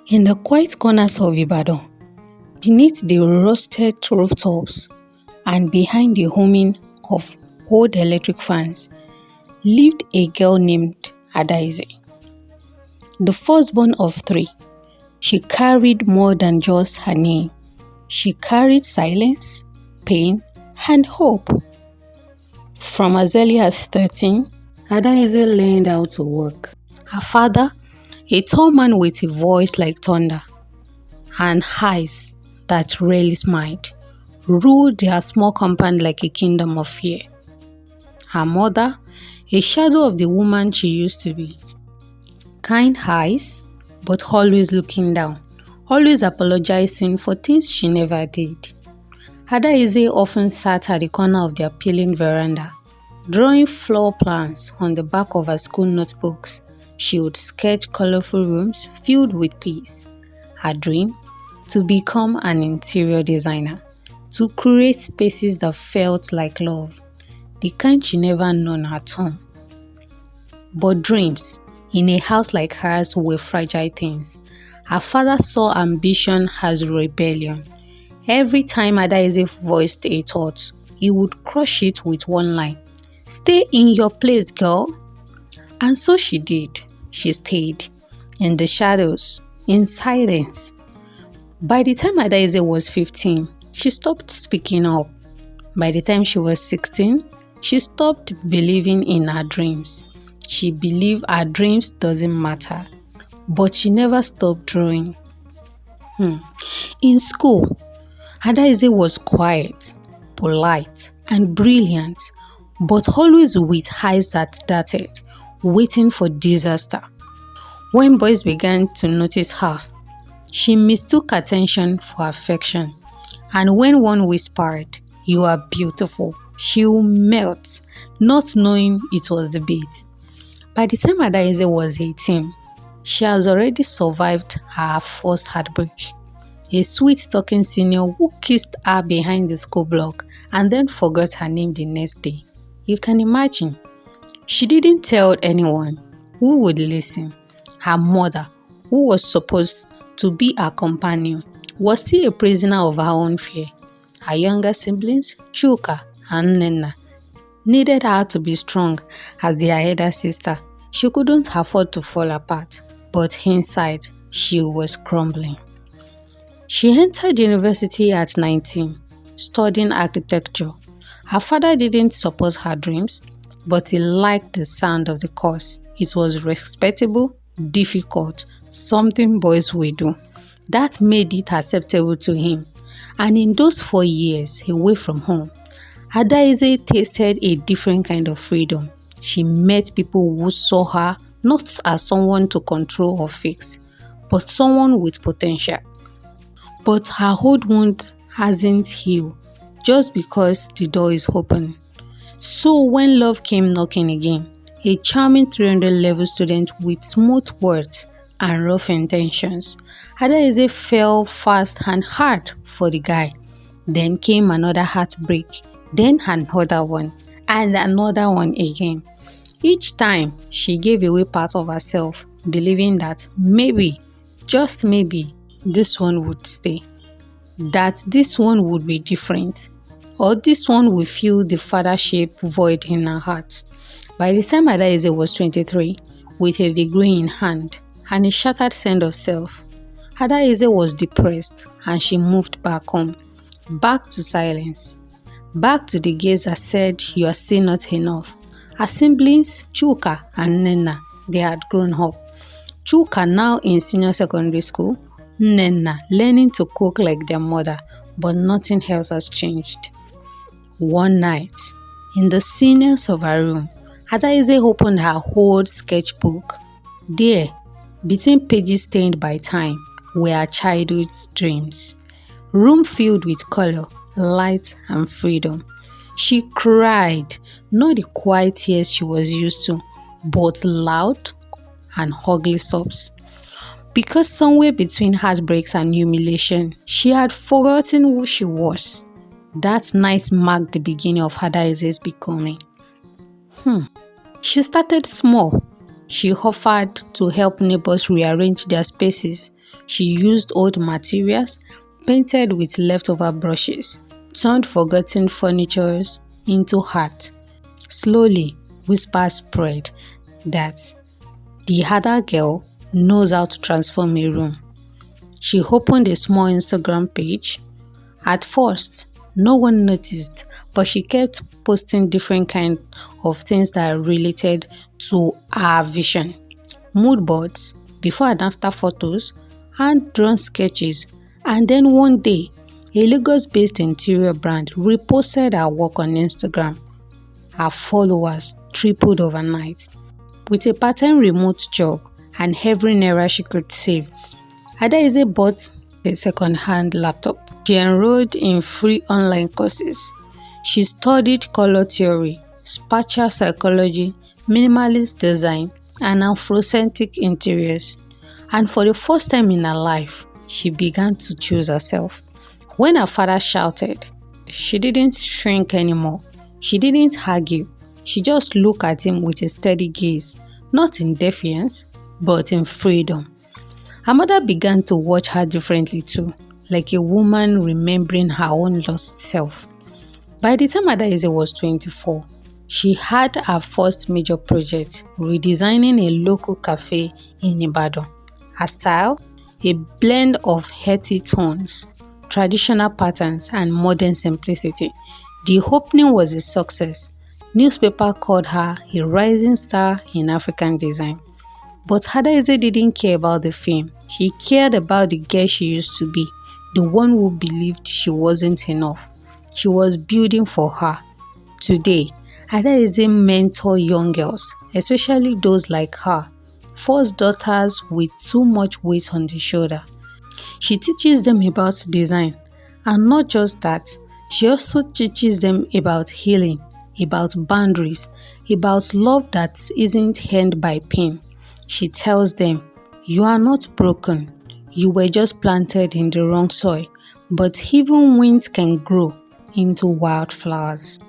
In the quiet corners of Ibadan, beneath the rusted rooftops and behind the humming of old electric fans, lived a girl named Adaeze. The firstborn of three, she carried more than just her name. She carried silence, pain, and hope. From as early as 13, Adaeze learned how to walk. Her father, a tall man with a voice like thunder and eyes that rarely smiled, ruled their small compound like a kingdom of fear. Her mother, a shadow of the woman she used to be. Kind eyes, but always looking down, always apologizing for things she never did. Adaeze often sat at the corner of the appealing veranda, drawing floor plans on the back of her school notebooks. She would sketch colorful rooms filled with peace. Her dream? To become an interior designer, to create spaces that felt like love, the kind she never known at home. But dreams, in a house like hers, were fragile things. Her father saw ambition as rebellion. Every time Adaeze voiced a thought, he would crush it with one line. "Stay in your place, girl." And so she did. She stayed in the shadows, in silence. By the time Adaeze was 15, she stopped speaking up. By the time she was 16, she stopped believing in her dreams. She believed her dreams doesn't matter, but she never stopped drawing. In school, Adaeze was quiet, polite, and brilliant, but always with eyes that darted, waiting for disaster. When boys began to notice her, she mistook attention for affection. And when one whispered, "You are beautiful," she would melt, not knowing it was the bait. By the time Adaeze was 18, she has already survived her first heartbreak. A sweet-talking senior who kissed her behind the school block and then forgot her name the next day. You can imagine. She didn't tell anyone. Who would listen? Her mother, who was supposed to be her companion, was still a prisoner of her own fear. Her younger siblings, Chuka and Nena, needed her to be strong as their elder sister. She couldn't afford to fall apart, but inside, she was crumbling. She entered university at 19, studying architecture. Her father didn't support her dreams, but he liked the sound of the course. It was respectable, difficult, something boys will do. That made it acceptable to him. And in those 4 years away from home, Adaeze tasted a different kind of freedom. She met people who saw her not as someone to control or fix, but someone with potential. But her old wound hasn't healed just because the door is open. So when love came knocking again, a charming 300-level student with smooth words and rough intentions, Adaeze fell fast and hard for the guy. Then came another heartbreak, then another one, and another one again. Each time, she gave away part of herself, believing that maybe, just maybe, this one would stay. That this one would be different. Or this one would fill the father-shaped void in her heart. By the time Adaeze was 23, with a degree in hand and a shattered sense of self, Adaeze was depressed and she moved back home, back to silence, back to the gaze that said, "You are still not enough." Her siblings, Chuka and Nena, they had grown up. Chuka now in senior secondary school, Nena learning to cook like their mother, but nothing else has changed. One night, in the silence of her room, Adaeze opened her old sketchbook. There, between pages stained by time, were her childhood dreams. Room filled with color, light, and freedom. She cried, not the quiet tears she was used to, but loud and ugly sobs. Because somewhere between heartbreaks and humiliation, she had forgotten who she was. That night marked the beginning of Adaeze's becoming. She started small, She offered to help neighbors rearrange their spaces. She used old materials, painted with leftover brushes, turned forgotten furniture into art. Slowly, whispers spread that the other girl knows how to transform a room. She opened a small Instagram page. At first, no one noticed, but she kept posting different kinds of things that are related to her vision. Mood boards, before and after photos, hand-drawn sketches, and then one day, a Lagos-based interior brand reposted her work on Instagram. Her followers tripled overnight. With a part-time remote job and every naira she could save, Adaeze bought a second-hand laptop. She enrolled in free online courses. She studied color theory, spatial psychology, minimalist design, and Afrocentric interiors. And for the first time in her life, she began to choose herself. When her father shouted, she didn't shrink anymore. She didn't argue. She just looked at him with a steady gaze, not in defiance, but in freedom. Her mother began to watch her differently too, like a woman remembering her own lost self. By the time Adaeze was 24, she had her first major project, redesigning a local cafe in Ibadan. Her style? A blend of earthy tones, traditional patterns, and modern simplicity. The opening was a success. Newspaper called her a rising star in African design. But Adaeze didn't care about the fame. She cared about the girl she used to be, the one who believed she wasn't enough. She was building for her. Today, Adaeze mentors young girls, especially those like her, first daughters with too much weight on the shoulder. She teaches them about design, and not just that, she also teaches them about healing, about boundaries, about love that isn't earned by pain. She tells them, you are not broken, you were just planted in the wrong soil, but even weeds can grow into wildflowers.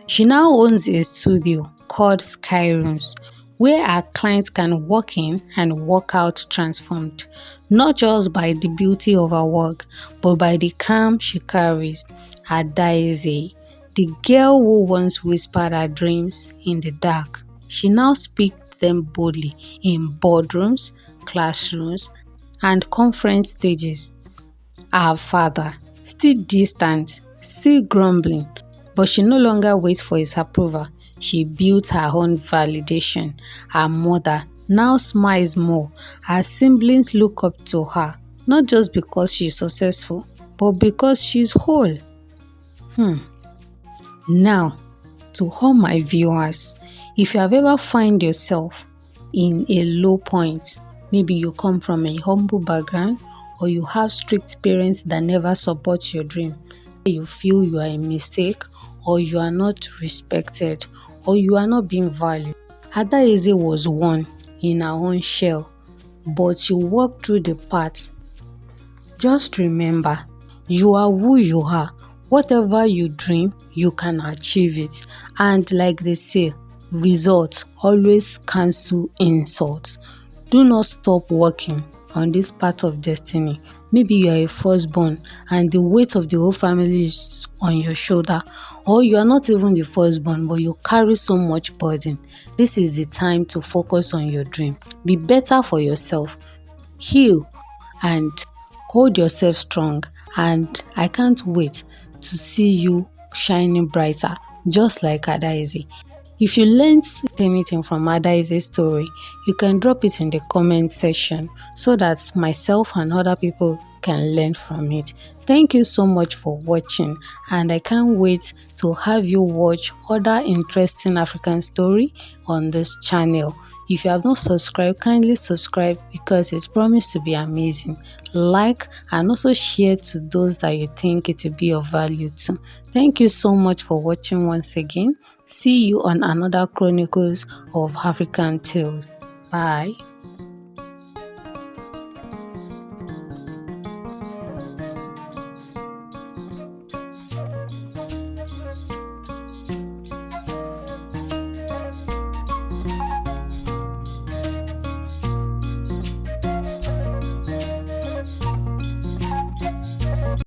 She now owns a studio called Sky Rooms, where our clients can walk in and walk out transformed, not just by the beauty of her work, but by the calm she carries. Adaeze, the girl who once whispered her dreams in the dark, she now speaks them boldly in boardrooms, classrooms, and conference stages. Her father, still distant, still grumbling, but she no longer waits for his approval. She built her own validation. Her mother now smiles more. Her siblings look up to her, not just because she's successful, but because she's whole. Now, to all my viewers, if you have ever find yourself in a low point, maybe you come from a humble background or you have strict parents that never support your dream, you feel you are a mistake or you are not respected or you are not being valued. Adaeze was one in her own shell, but she walked through the path. Just remember, you are who you are. Whatever you dream, you can achieve it. And like they say, results always cancel insults. Do not stop working on this path of destiny. Maybe you are a firstborn and the weight of the whole family is on your shoulder, or you are not even the firstborn but you carry so much burden. This is the time to focus on your dream. Be better for yourself. Heal and hold yourself strong, and I can't wait to see you shining brighter just like Adaeze. If you learned anything from Adaeze's story, you can drop it in the comment section so that myself and other people can learn from it. Thank you so much for watching, and I can't wait to have you watch other interesting African story on this channel. If you have not subscribed, kindly subscribe because it promises to be amazing. Like and also share to those that you think it will be of value to. Thank you so much for watching once again. See you on another Chronicles of African Tales. Bye.